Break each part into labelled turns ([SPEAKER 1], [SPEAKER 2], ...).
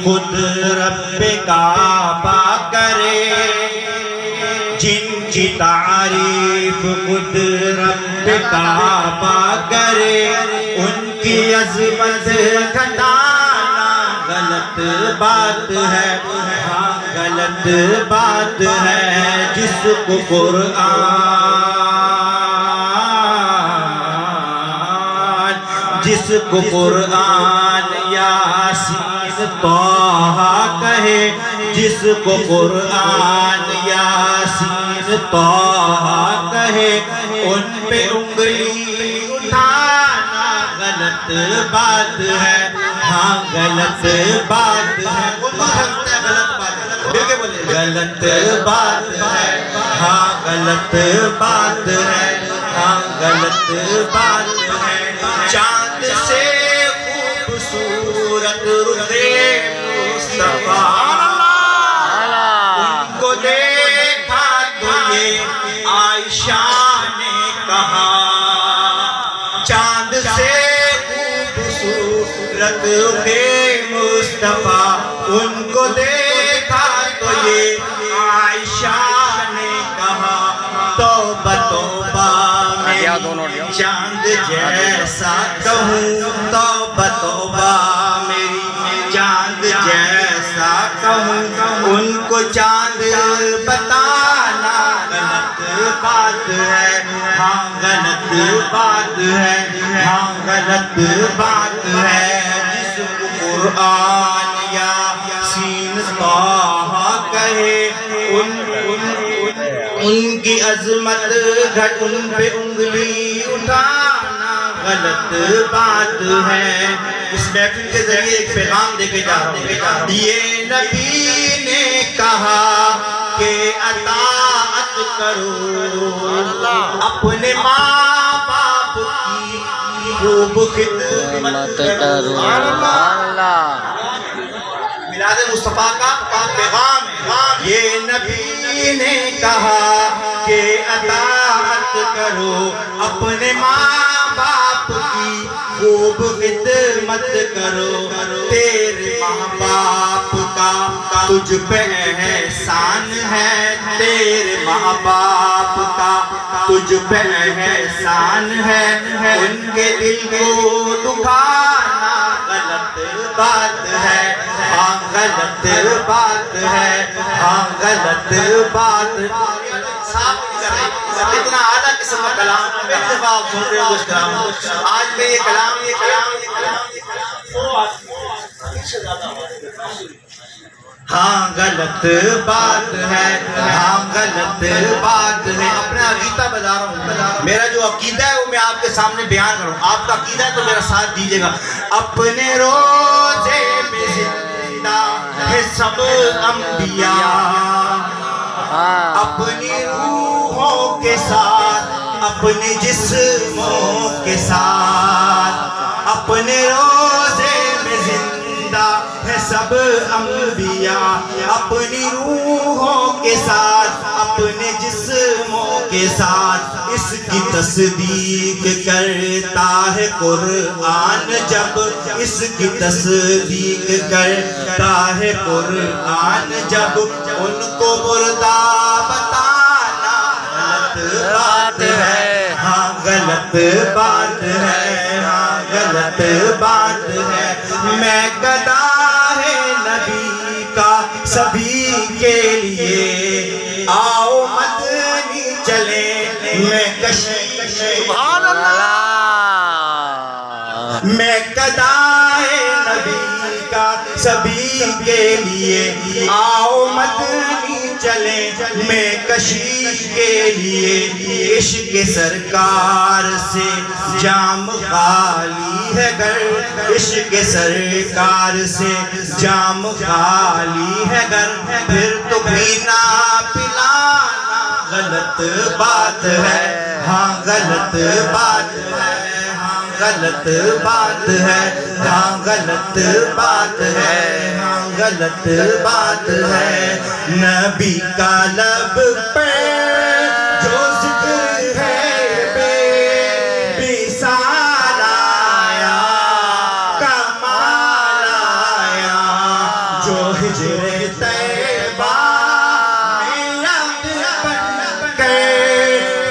[SPEAKER 1] خود رب کعبہ کرے، جن کی تعریف خود رب کعبہ کرے، ان کی عظمت گھٹانا غلط بات ہے، ہاں غلط بات ہے۔ جس کو قرآن یاسین طہ کہے، جس کو قرآن یاسین طہ کہے، ان پہ انگلی اٹھانا غلط بات ہے، ہاں غلط بات ہے۔ غلط بات ہے، ہاں غلط بات ہے، ہاں غلط بات ہے۔ چاند سے خوبصورت رخ مصطفیٰ، ان کو دیکھا تو یہ عائشہ نے کہا، چاند سے خوبصورت رخ مصطفیٰ، ان کو دیکھا تو یہ عائشہ نے کہا، توبہ توبہ میری چاند جیسا کہوں، توبہ توبہ میری چاند جیسا کہوں، ان کو چاند بتانا غلط بات ہے، ہاں غلط بات ہے، ہاں غلط بات ہے۔ جس کو قرآن یاسین طہ کہے، ان کی عظمت گھٹ، ان پہ انگلی اٹھانا غلط بات ہے۔ اس محفل کے ذریعے ایک پیغام دے کے جا رہا ہوں۔ یہ نبی نے کہا کہ اطاعت کرو، اپنے ماں باپ کی خوب خدمت کرو۔ میلاد مصطفیٰ کا پیغام ہے۔ یہ نبی نے کہا کہ اطاعت کرو، اپنے ماں باپ کی خوب خدمت کرو، تیرے ماں باپ کا تجھ پہ احسان ہے، تیرے ماں باپ کا تجھ پہ احسان ہے، ان کے دل کو دکھانا غلط بات ہے، ہاں غلط بات ہے، ہاں غلط بات۔ اتنا اعلیٰ قسم کا کلام پہلی دفعہ آپ سن رہے ہو اس کلام، آج میں یہ کلام ہاں غلط بات ہے، ہاں غلط بات ہے۔ اپنا عقیدہ بتا رہا ہوں، میرا جو عقیدہ ہے وہ میں آپ کے سامنے بیان کروں، آپ کا عقیدہ ہے تو میرا ساتھ دیجئے گا۔ اپنے روزے میں زندہ ہے سب انبیاء، اپنی روحوں کے ساتھ، اپنے جسموں کے ساتھ، اپنے روزے میں زندہ ہے سب انبیاء، اپنی روحوں کے ساتھ، اپنے جسموں کے ساتھ، اس کی تصدیق کرتا ہے قرآن جب، اس کی تصدیق کرتا ہے قرآن جب، ان کو مردہ بتانا غلط بات ہے، ہاں غلط بات ہے، ہاں غلط بات ہے۔ میں گدا ہے نبی کا سبھی کے لیے، آؤ مدنی چلے میں کشی، سبحان اللہ، میں گدا ہے نبی کا سبھی کے لیے، آؤ مدنی چلے میں کشی کے لیے، عشق سرکار سے جام خالی ہے گر، عشق سرکار سے جام خالی ہے گر، پھر تو پینا پلانا غلط بات ہے، ہاں غلط بات ہے، ہاں غلط بات ہے، ہاں غلط بات ہے، ہاں غلط بات ہے۔ نبی کا لب پہ جو ذکر ہے بے مثال آیا، کمال آیا، ہجر طیبہ میں یاد بن کے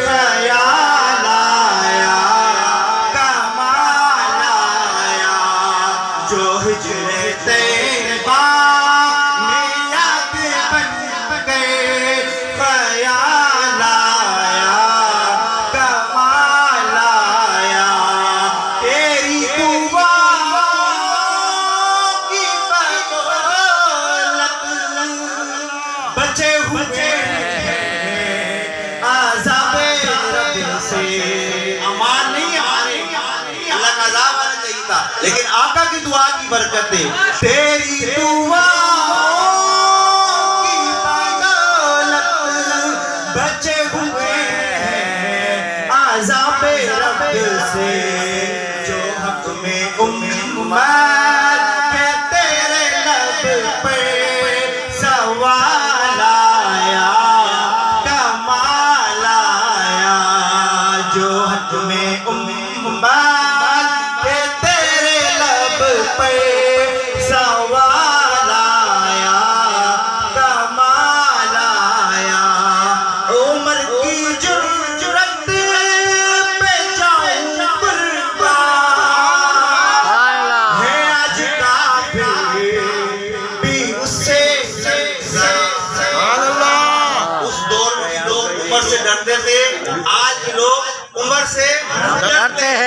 [SPEAKER 1] خیال آیا کمال آیا جو ہجر طیبہ میں یاد بن کے خیال آیا کمال آیا تیری دعا کی بدولت بچے ہوئے عذاب رب سے امان نہیں اللہ کا عذاب آنا چاہیے تھا لیکن آقا کی دعا کی برکت ہے تیری دعا کی بدولت بچے ہوئے عذاب رب سے جو حق میں امت ہے تیرے لب پہ سوال آیا کمال آیا جو حق میں امت ہے تیرے لب پہ سوال آیا کمال آیا عمر کی جرت پہ جاؤں قربان ہے آج کافر بھی اس سے اس دور میں لوگ عمر سے ڈرتے تھے آج لوگ عمر سے ڈرتے ہیں